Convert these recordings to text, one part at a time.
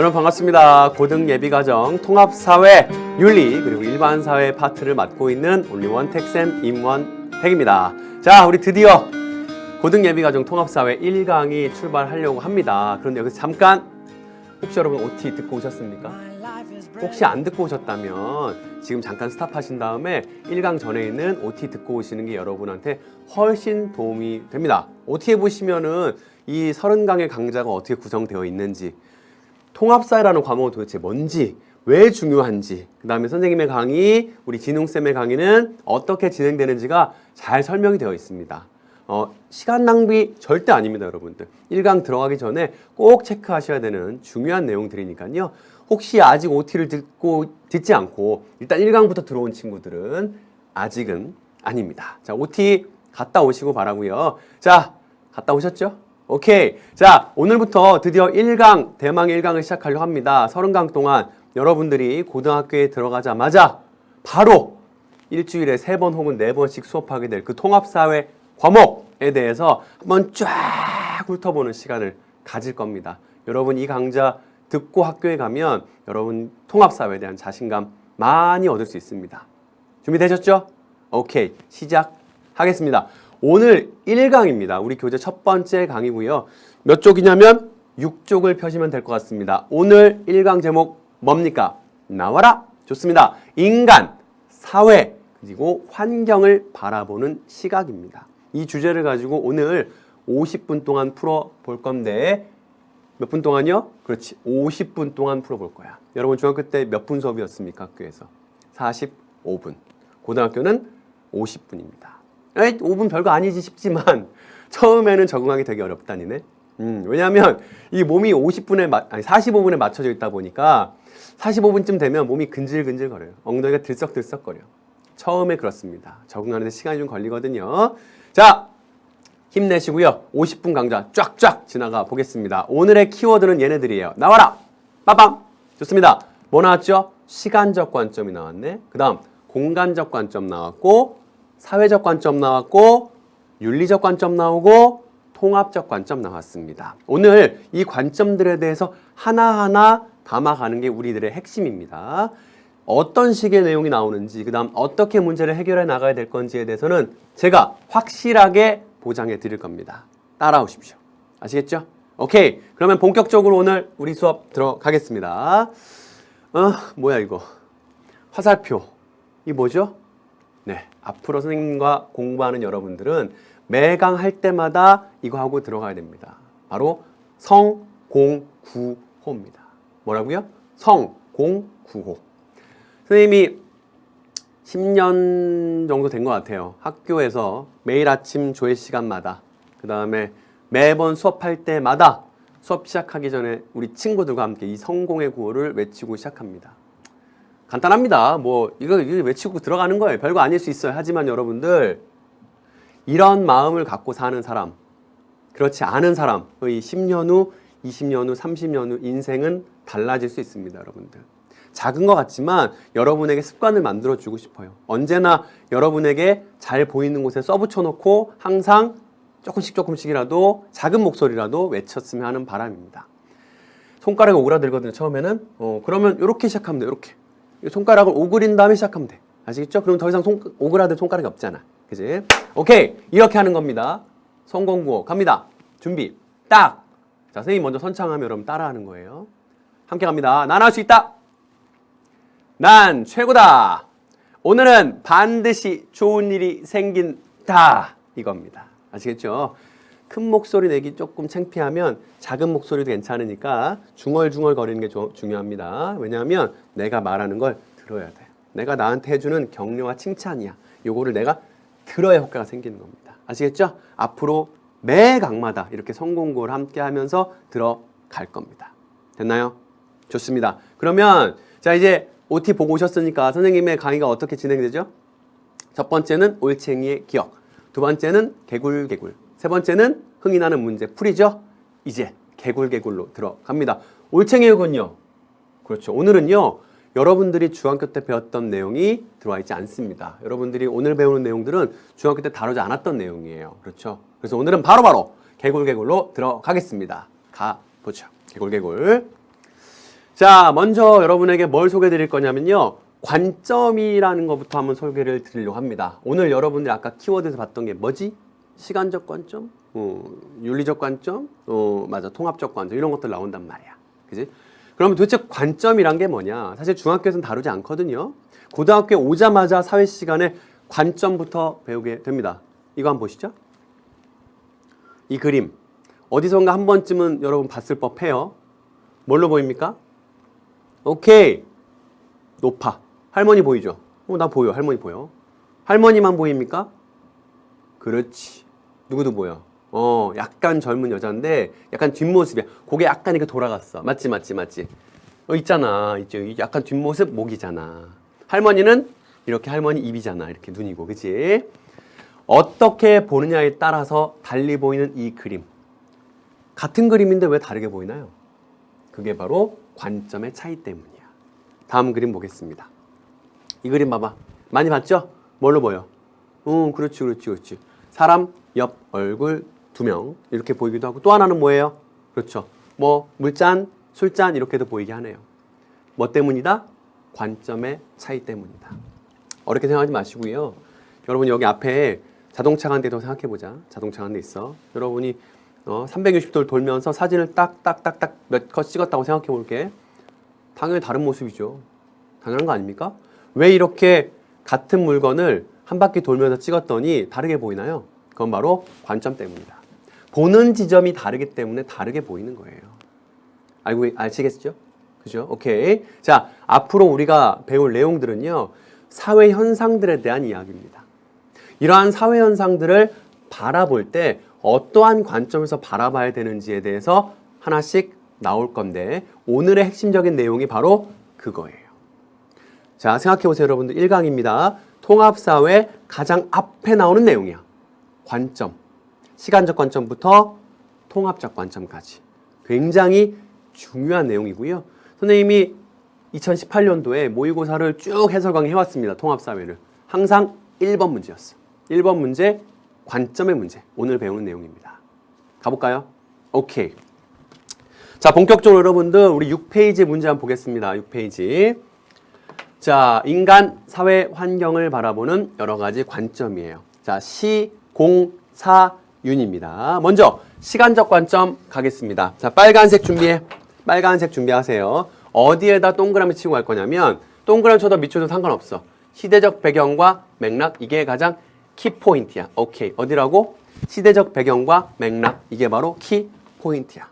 여러분 반갑습니다. 고등예비과정 통합사회 윤리 그리고 일반사회 파트를 맡고 있는 올리원 택쌤 임원택입니다. 자, 우리 드디어 고등예비과정 통합사회 1강이 출발하려고 합니다. 그런데 여기서 잠깐 혹시 여러분 OT 듣고 오셨습니까? 혹시 안 듣고 오셨다면 지금 잠깐 스탑하신 다음에 1강 전에 있는 OT 듣고 오시는 게 여러분한테 훨씬 도움이 됩니다. OT에 보시면은 이 30강의 강좌가 어떻게 구성되어 있는지, 통합사회라는 과목은 도대체 뭔지, 왜 중요한지, 그 다음에 선생님의 강의, 우리 진웅쌤의 강의는 어떻게 진행되는지가 잘 설명이 되어 있습니다. 시간 낭비 절대 아닙니다, 여러분들. 1강 들어가기 전에 꼭 체크하셔야 되는 중요한 내용들이니까요. 혹시 아직 OT를 듣지 않고 일단 1강부터 들어온 친구들은 아직은 아닙니다. 자, OT 갔다 오시고 바라고요. 자, 갔다 오셨죠? 오케이. 자, 오늘부터 드디어 1강, 대망 1강을 시작하려고 합니다. 30강 동안 여러분들이 고등학교에 들어가자마자 바로 일주일에 3번 혹은 4번씩 수업하게 될 그 통합사회 과목에 대해서 한번 쫙 훑어보는 시간을 가질 겁니다. 여러분 이 강좌 듣고 학교에 가면 여러분 통합사회에 대한 자신감 많이 얻을 수 있습니다. 준비되셨죠? 오케이. 시작하겠습니다. 오늘 1강입니다. 우리 교재 첫 번째 강이고요. 몇 쪽이냐면 6쪽을 펴시면 될 것 같습니다. 오늘 1강 제목 뭡니까? 나와라! 좋습니다. 인간, 사회, 그리고 환경을 바라보는 시각입니다. 이 주제를 가지고 오늘 50분 동안 풀어볼 건데 몇 분 동안요? 그렇지. 50분 동안 풀어볼 거야. 여러분 중학교 때 몇 분 수업이었습니까? 학교에서? 45분. 고등학교는 50분입니다. 5분 별거 아니지 싶지만 처음에는 적응하기 되게 어렵다니네. 왜냐하면 이 몸이 45분에 맞춰져 있다 보니까 45분쯤 되면 몸이 근질근질 거려요. 엉덩이가 들썩들썩 거려. 처음에 그렇습니다. 적응하는 데 시간이 좀 걸리거든요. 자, 힘내시고요. 50분 강좌 쫙쫙 지나가 보겠습니다. 오늘의 키워드는 얘네들이에요. 나와라! 빠밤! 좋습니다. 뭐 나왔죠? 시간적 관점이 나왔네. 그 다음 공간적 관점 나왔고, 사회적 관점 나왔고, 윤리적 관점 나오고, 통합적 관점 나왔습니다. 오늘 이 관점들에 대해서 하나하나 담아가는 게 우리들의 핵심입니다. 어떤 식의 내용이 나오는지, 그 다음 어떻게 문제를 해결해 나가야 될 건지에 대해서는 제가 확실하게 보장해 드릴 겁니다. 따라오십시오. 아시겠죠? 오케이. 그러면 본격적으로 오늘 우리 수업 들어가겠습니다. 뭐야 이거. 화살표. 이 뭐죠? 네, 앞으로 선생님과 공부하는 여러분들은 매강 할 때마다 이거 하고 들어가야 됩니다. 바로 성공구호입니다. 뭐라고요? 성공구호. 선생님이 10년 정도 된 것 같아요. 학교에서 매일 아침 조회 시간마다, 그 다음에 매번 수업할 때마다 수업 시작하기 전에 우리 친구들과 함께 이 성공의 구호를 외치고 시작합니다. 간단합니다. 이거 외치고 들어가는 거예요. 별거 아닐 수 있어요. 하지만 여러분들, 이런 마음을 갖고 사는 사람, 그렇지 않은 사람의 10년 후, 20년 후, 30년 후 인생은 달라질 수 있습니다. 여러분들. 작은 것 같지만 여러분에게 습관을 만들어주고 싶어요. 언제나 여러분에게 잘 보이는 곳에 써붙여 놓고 항상 조금씩이라도 작은 목소리라도 외쳤으면 하는 바람입니다. 손가락이 오그라들거든요. 처음에는. 그러면 이렇게 시작하면 돼요. 이렇게. 손가락을 오그린 다음에 시작하면 돼. 아시겠죠? 그럼 더 이상 오그라들 손가락이 없잖아. 그지? 오케이. 이렇게 하는 겁니다. 성공구호 갑니다. 준비. 딱. 자, 선생님 먼저 선창하면 여러분 따라하는 거예요. 함께 갑니다. 난 할 수 있다. 난 최고다. 오늘은 반드시 좋은 일이 생긴다. 이겁니다. 아시겠죠? 큰 목소리 내기 조금 창피하면 작은 목소리도 괜찮으니까 중얼중얼 거리는 게 중요합니다. 왜냐하면 내가 말하는 걸 들어야 돼. 내가 나한테 해주는 격려와 칭찬이야. 요거를 내가 들어야 효과가 생기는 겁니다. 아시겠죠? 앞으로 매 강마다 이렇게 성공구호를 함께 하면서 들어갈 겁니다. 됐나요? 좋습니다. 그러면 자, 이제 OT 보고 오셨으니까 선생님의 강의가 어떻게 진행되죠? 첫 번째는 올챙이의 기억, 두 번째는 개굴개굴, 세 번째는 흥이 나는 문제 풀이죠? 이제 개굴개굴로 들어갑니다. 올챙이군요. 그렇죠. 오늘은요, 여러분들이 중학교 때 배웠던 내용이 들어와 있지 않습니다. 여러분들이 오늘 배우는 내용들은 중학교 때 다루지 않았던 내용이에요. 그렇죠. 그래서 오늘은 바로바로 개굴개굴로 들어가겠습니다. 가보죠. 개굴개굴. 자, 먼저 여러분에게 뭘 소개해 드릴 거냐면요. 관점이라는 것부터 한번 소개를 드리려고 합니다. 오늘 여러분들이 아까 키워드에서 봤던 게 뭐지? 시간적 관점? 윤리적 관점? 맞아. 통합적 관점. 이런 것들 나온단 말이야. 그지? 그럼 도대체 관점이란 게 뭐냐? 사실 중학교에서는 다루지 않거든요. 고등학교에 오자마자 사회 시간에 관점부터 배우게 됩니다. 이거 한번 보시죠. 이 그림. 어디선가 한 번쯤은 여러분 봤을 법해요. 뭘로 보입니까? 오케이. 높아. 할머니 보이죠? 나 보여. 할머니 보여. 할머니만 보입니까? 그렇지. 누구도 보여. 약간 젊은 여자인데 약간 뒷모습이야. 고개 약간 이렇게 돌아갔어. 맞지? 있잖아. 있죠. 약간 뒷모습 목이잖아. 할머니는 이렇게 할머니 입이잖아. 이렇게 눈이고. 그치? 어떻게 보느냐에 따라서 달리 보이는 이 그림. 같은 그림인데 왜 다르게 보이나요? 그게 바로 관점의 차이 때문이야. 다음 그림 보겠습니다. 이 그림 봐봐. 많이 봤죠? 뭘로 보여? 그렇지. 사람 옆 얼굴 2명 이렇게 보이기도 하고 또 하나는 뭐예요? 그렇죠. 뭐 물잔, 술잔 이렇게도 보이게 하네요. 뭐 때문이다? 관점의 차이 때문이다. 어렵게 생각하지 마시고요. 여러분 여기 앞에 자동차가 한 대도 생각해보자. 자동차가 한 대 있어. 여러분이 360도를 돌면서 사진을 딱딱딱딱 몇 컷 찍었다고 생각해 볼게. 당연히 다른 모습이죠. 당연한 거 아닙니까? 왜 이렇게 같은 물건을 한 바퀴 돌면서 찍었더니 다르게 보이나요? 그건 바로 관점 때문이다. 보는 지점이 다르기 때문에 다르게 보이는 거예요. 아시겠죠? 그죠? 오케이. 자, 앞으로 우리가 배울 내용들은요. 사회 현상들에 대한 이야기입니다. 이러한 사회 현상들을 바라볼 때 어떠한 관점에서 바라봐야 되는지에 대해서 하나씩 나올 건데 오늘의 핵심적인 내용이 바로 그거예요. 자, 생각해보세요. 여러분들 1강입니다. 통합사회 가장 앞에 나오는 내용이야. 관점. 시간적 관점부터 통합적 관점까지. 굉장히 중요한 내용이고요. 선생님이 2018년도에 모의고사를 쭉 해설 강의해왔습니다. 통합사회를. 항상 1번 문제였어. 1번 문제, 관점의 문제. 오늘 배우는 내용입니다. 가볼까요? 오케이. 자, 본격적으로 여러분들 우리 6페이지 문제 한번 보겠습니다. 6페이지. 자, 인간, 사회, 환경을 바라보는 여러 가지 관점이에요. 자, 시, 공, 사, 윤입니다. 먼저 시간적 관점 가겠습니다. 자, 빨간색 준비해. 빨간색 준비하세요. 어디에다 동그라미 치고 갈 거냐면 동그라미 쳐도 밑쳐도 상관없어. 시대적 배경과 맥락, 이게 가장 키포인트야. 오케이. 어디라고? 시대적 배경과 맥락, 이게 바로 키포인트야.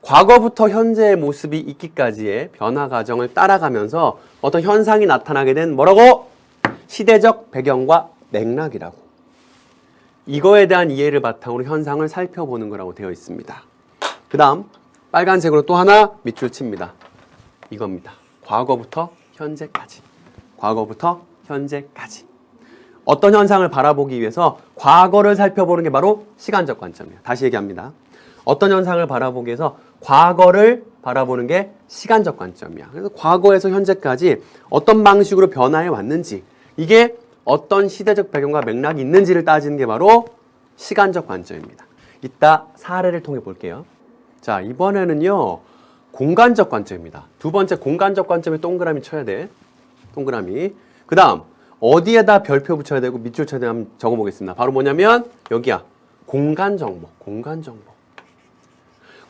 과거부터 현재의 모습이 있기까지의 변화 과정을 따라가면서 어떤 현상이 나타나게 된 뭐라고? 시대적 배경과 맥락이라고. 이거에 대한 이해를 바탕으로 현상을 살펴보는 거라고 되어 있습니다. 그 다음 빨간색으로 또 하나 밑줄 칩니다. 이겁니다. 과거부터 현재까지. 과거부터 현재까지. 어떤 현상을 바라보기 위해서 과거를 살펴보는 게 바로 시간적 관점이에요. 다시 얘기합니다. 어떤 현상을 바라보기 위해서 과거를 바라보는 게 시간적 관점이야. 그래서 과거에서 현재까지 어떤 방식으로 변화해 왔는지, 이게 어떤 시대적 배경과 맥락이 있는지를 따지는 게 바로 시간적 관점입니다. 이따 사례를 통해 볼게요. 자, 이번에는요, 공간적 관점입니다. 두 번째 공간적 관점에 동그라미 쳐야 돼. 동그라미. 그 다음, 어디에다 별표 붙여야 되고 밑줄 쳐야 되나 한번 적어보겠습니다. 바로 뭐냐면, 여기야. 공간정보. 공간정보.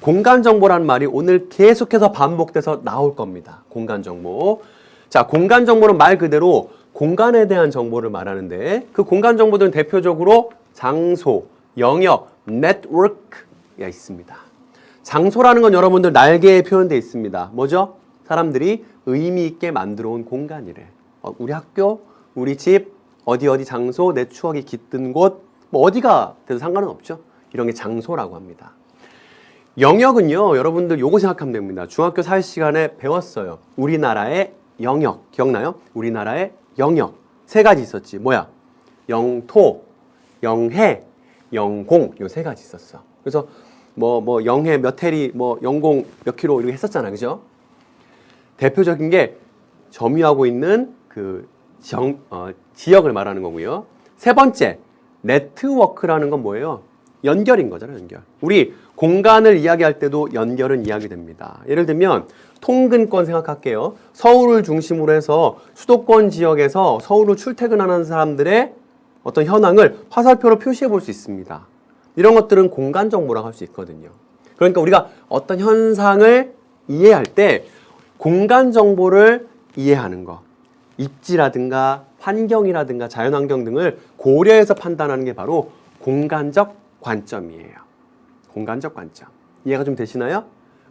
공간정보라는 말이 오늘 계속해서 반복돼서 나올 겁니다. 공간정보. 자, 공간정보는 말 그대로 공간에 대한 정보를 말하는데 그 공간정보들은 대표적으로 장소, 영역, 네트워크가 있습니다. 장소라는 건 여러분들 날개에 표현되어 있습니다. 뭐죠? 사람들이 의미 있게 만들어 온 공간이래. 우리 학교, 우리 집, 어디 장소, 내 추억이 깃든 곳, 뭐 어디가 돼도 상관은 없죠. 이런 게 장소라고 합니다. 영역은요, 여러분들 요거 생각하면 됩니다. 중학교 사회 시간에 배웠어요. 우리나라의 영역, 기억나요? 우리나라의 영역. 3가지 있었지. 뭐야? 영토, 영해, 영공. 요 3가지 있었어. 그래서 뭐 영해 몇 해리, 뭐 영공 몇 킬로 이렇게 했었잖아. 그죠? 대표적인 게 점유하고 있는 그 지역을 말하는 거고요. 3번째, 네트워크라는 건 뭐예요? 연결인 거잖아요, 연결. 우리 공간을 이야기할 때도 연결은 이야기됩니다. 예를 들면 통근권 생각할게요. 서울을 중심으로 해서 수도권 지역에서 서울로 출퇴근하는 사람들의 어떤 현황을 화살표로 표시해 볼 수 있습니다. 이런 것들은 공간 정보라고 할 수 있거든요. 그러니까 우리가 어떤 현상을 이해할 때 공간 정보를 이해하는 거, 입지라든가 환경이라든가 자연환경 등을 고려해서 판단하는 게 바로 공간적 관점이에요. 공간적 관점. 이해가 좀 되시나요?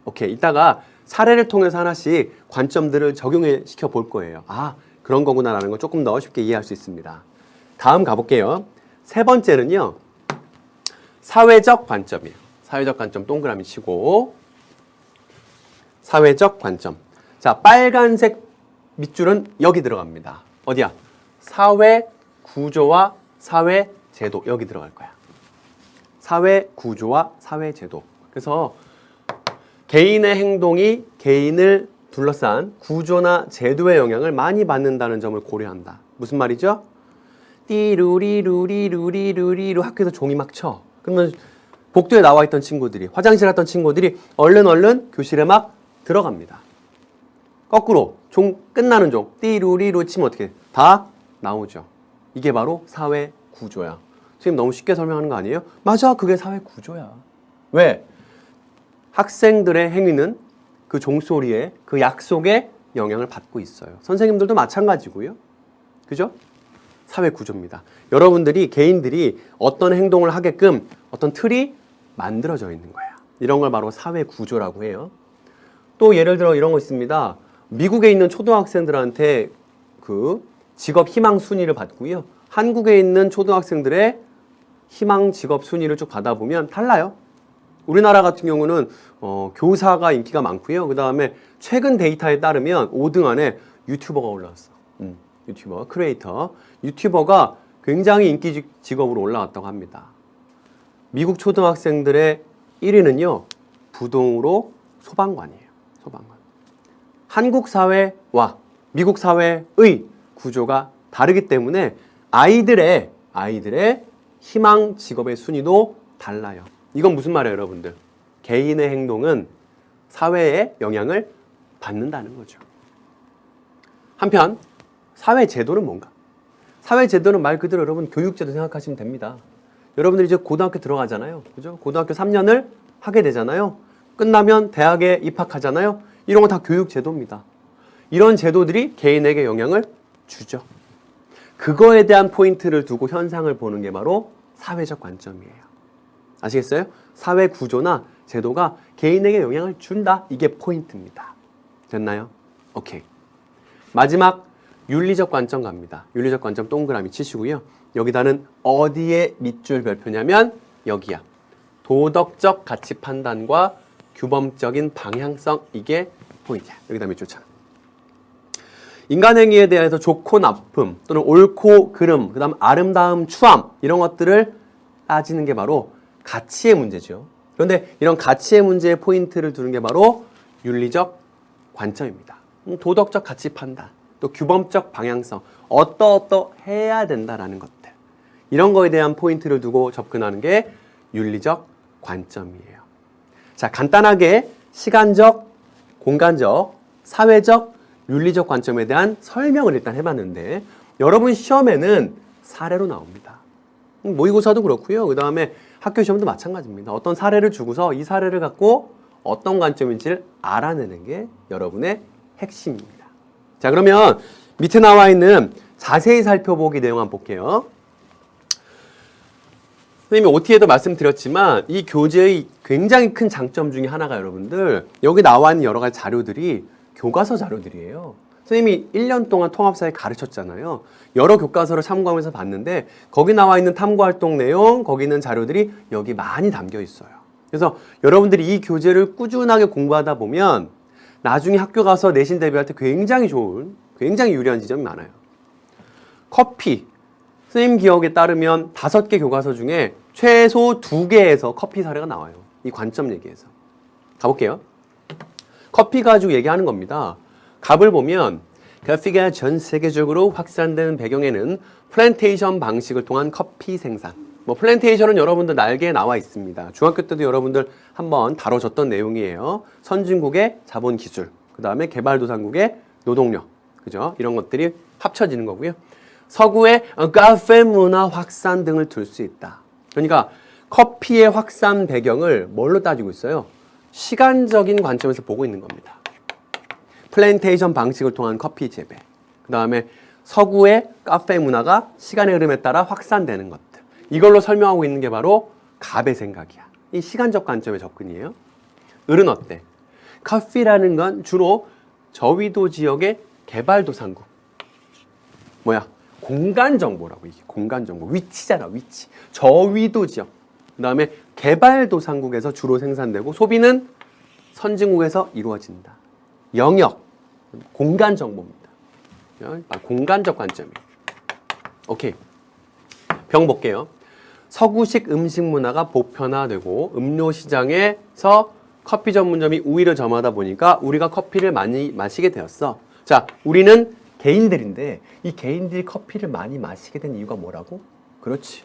오케이. 이따가 사례를 통해서 하나씩 관점들을 적용해 시켜 볼 거예요. 아, 그런 거구나라는 걸 조금 더 쉽게 이해할 수 있습니다. 다음 가볼게요. 세 번째는요. 사회적 관점이에요. 사회적 관점 동그라미 치고 사회적 관점. 자, 빨간색 밑줄은 여기 들어갑니다. 어디야? 사회 구조와 사회 제도. 여기 들어갈 거야. 사회 구조와 사회 제도. 그래서 개인의 행동이 개인을 둘러싼 구조나 제도의 영향을 많이 받는다는 점을 고려한다. 무슨 말이죠? 띠루리루리루리루리루 학교에서 종이 막 쳐. 그러면 복도에 나와 있던 친구들이, 화장실 갔던 친구들이 얼른 교실에 막 들어갑니다. 거꾸로 종 끝나는 종 띠루리루 치면 어떻게 돼? 다 나오죠. 이게 바로 사회 구조야. 선생님 너무 쉽게 설명하는 거 아니에요? 맞아, 그게 사회 구조야. 왜? 학생들의 행위는 그 종소리에, 그 약속에 영향을 받고 있어요. 선생님들도 마찬가지고요. 그죠? 사회 구조입니다. 여러분들이, 개인들이 어떤 행동을 하게끔 어떤 틀이 만들어져 있는 거야. 이런 걸 바로 사회 구조라고 해요. 또 예를 들어 이런 거 있습니다. 미국에 있는 초등학생들한테 그 직업 희망 순위를 받고요. 한국에 있는 초등학생들의 희망 직업 순위를 쭉 받아보면 달라요. 우리나라 같은 경우는 교사가 인기가 많고요. 그 다음에 최근 데이터에 따르면 5등 안에 유튜버가 올라왔어. 유튜버, 크리에이터. 유튜버가 굉장히 인기 직업으로 올라왔다고 합니다. 미국 초등학생들의 1위는요. 부동으로 소방관이에요. 소방관. 한국 사회와 미국 사회의 구조가 다르기 때문에 아이들의 희망 직업의 순위도 달라요. 이건 무슨 말이에요, 여러분들? 개인의 행동은 사회에 영향을 받는다는 거죠. 한편 사회 제도는 뭔가? 사회 제도는 말 그대로 여러분 교육제도 생각하시면 됩니다. 여러분들이 이제 고등학교 들어가잖아요. 그죠? 고등학교 3년을 하게 되잖아요. 끝나면 대학에 입학하잖아요. 이런 거 다 교육제도입니다. 이런 제도들이 개인에게 영향을 주죠. 그거에 대한 포인트를 두고 현상을 보는 게 바로 사회적 관점이에요. 아시겠어요? 사회 구조나 제도가 개인에게 영향을 준다. 이게 포인트입니다. 됐나요? 오케이. 마지막 윤리적 관점 갑니다. 윤리적 관점 동그라미 치시고요. 여기다는 어디에 밑줄 별표냐면 여기야. 도덕적 가치 판단과 규범적인 방향성. 이게 포인트야. 여기다 밑줄 쳐. 인간 행위에 대해서 좋고 나쁨 또는 옳고 그름, 그 다음 아름다움, 추함 이런 것들을 따지는 게 바로 가치의 문제죠. 그런데 이런 가치의 문제에 포인트를 두는 게 바로 윤리적 관점입니다. 도덕적 가치 판단, 또 규범적 방향성, 어떠해야 된다라는 것들. 이런 거에 대한 포인트를 두고 접근하는 게 윤리적 관점이에요. 자, 간단하게 시간적, 공간적, 사회적, 윤리적 관점에 대한 설명을 일단 해봤는데 여러분 시험에는 사례로 나옵니다. 모의고사도 그렇고요. 그 다음에 학교 시험도 마찬가지입니다. 어떤 사례를 주고서 이 사례를 갖고 어떤 관점인지를 알아내는 게 여러분의 핵심입니다. 자, 그러면 밑에 나와 있는 자세히 살펴보기 내용 한번 볼게요. 선생님이 OT에도 말씀드렸지만 이 교재의 굉장히 큰 장점 중에 하나가 여러분들 여기 나와 있는 여러 가지 자료들이 교과서 자료들이에요. 선생님이 1년 동안 통합사회 가르쳤잖아요. 여러 교과서를 참고하면서 봤는데 거기 나와 있는 탐구활동 내용, 거기 있는 자료들이 여기 많이 담겨 있어요. 그래서 여러분들이 이 교재를 꾸준하게 공부하다 보면 나중에 학교 가서 내신 대비할 때 굉장히 좋은, 굉장히 유리한 지점이 많아요. 커피. 선생님 기억에 따르면 5개 교과서 중에 최소 2개에서 커피 사례가 나와요. 이 관점 얘기해서. 가볼게요. 커피 가지고 얘기하는 겁니다. 갑을 보면 커피가 전 세계적으로 확산되는 배경에는 플랜테이션 방식을 통한 커피 생산, 뭐 플랜테이션은 여러분들 날개에 나와 있습니다. 중학교 때도 여러분들 한번 다뤄졌던 내용이에요. 선진국의 자본 기술, 그 다음에 개발도상국의 노동력, 그죠? 이런 것들이 합쳐지는 거고요. 서구의 카페 문화 확산 등을 둘 수 있다. 그러니까 커피의 확산 배경을 뭘로 따지고 있어요? 시간적인 관점에서 보고 있는 겁니다. 플랜테이션 방식을 통한 커피 재배, 그 다음에 서구의 카페 문화가 시간의 흐름에 따라 확산되는 것들, 이걸로 설명하고 있는 게 바로 갑의 생각이야. 이 시간적 관점의 접근이에요. 을은 어때? 커피라는 건 주로 저위도 지역의 개발도상국, 뭐야? 공간 정보라고. 이게 공간 정보, 위치잖아. 위치. 저위도 지역, 그 다음에 개발도상국에서 주로 생산되고 소비는 선진국에서 이루어진다. 영역, 공간 정보입니다. 공간적 관점이에요. 오케이. 병 볼게요. 서구식 음식 문화가 보편화되고 음료 시장에서 커피 전문점이 우위를 점하다 보니까 우리가 커피를 많이 마시게 되었어. 자, 우리는 개인들인데 이 개인들이 커피를 많이 마시게 된 이유가 뭐라고? 그렇지.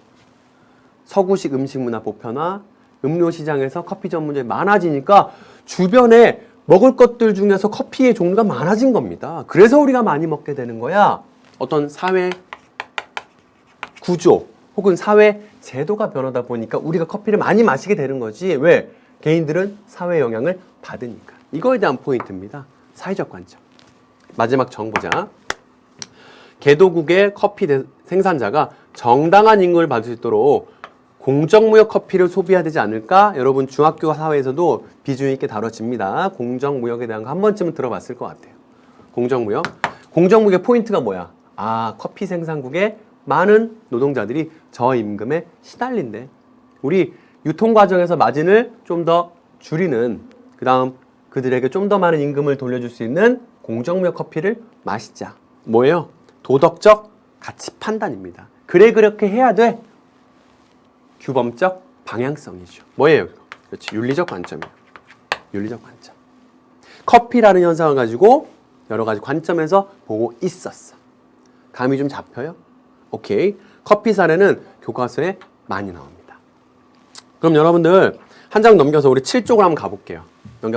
서구식 음식 문화 보편화, 음료 시장에서 커피 전문점이 많아지니까 주변에 먹을 것들 중에서 커피의 종류가 많아진 겁니다. 그래서 우리가 많이 먹게 되는 거야. 어떤 사회 구조 혹은 사회 제도가 변하다 보니까 우리가 커피를 많이 마시게 되는 거지. 왜? 개인들은 사회 영향을 받으니까. 이거에 대한 포인트입니다. 사회적 관점. 마지막 정 보자. 개도국의 커피 생산자가 정당한 임금을 받을 수 있도록 공정무역 커피를 소비해야 되지 않을까? 여러분 중학교 사회에서도 비중 있게 다뤄집니다. 공정무역에 대한 거 한 번쯤은 들어봤을 것 같아요. 공정무역. 공정무역의 포인트가 뭐야? 아, 커피 생산국의 많은 노동자들이 저임금에 시달린대. 우리 유통 과정에서 마진을 좀 더 줄이는, 그 다음 그들에게 좀 더 많은 임금을 돌려줄 수 있는 공정무역 커피를 마시자. 뭐예요? 도덕적 가치 판단입니다. 그래, 그렇게 해야 돼. 규범적 방향성이죠. 뭐예요? 그렇지. 윤리적 관점이에요. 윤리적 관점. 커피라는 현상을 가지고 여러 가지 관점에서 보고 있었어. 감이 좀 잡혀요? 오케이. 커피 사례는 교과서에 많이 나옵니다. 그럼 여러분들 한 장 넘겨서 우리 7쪽으로 한번 가볼게요.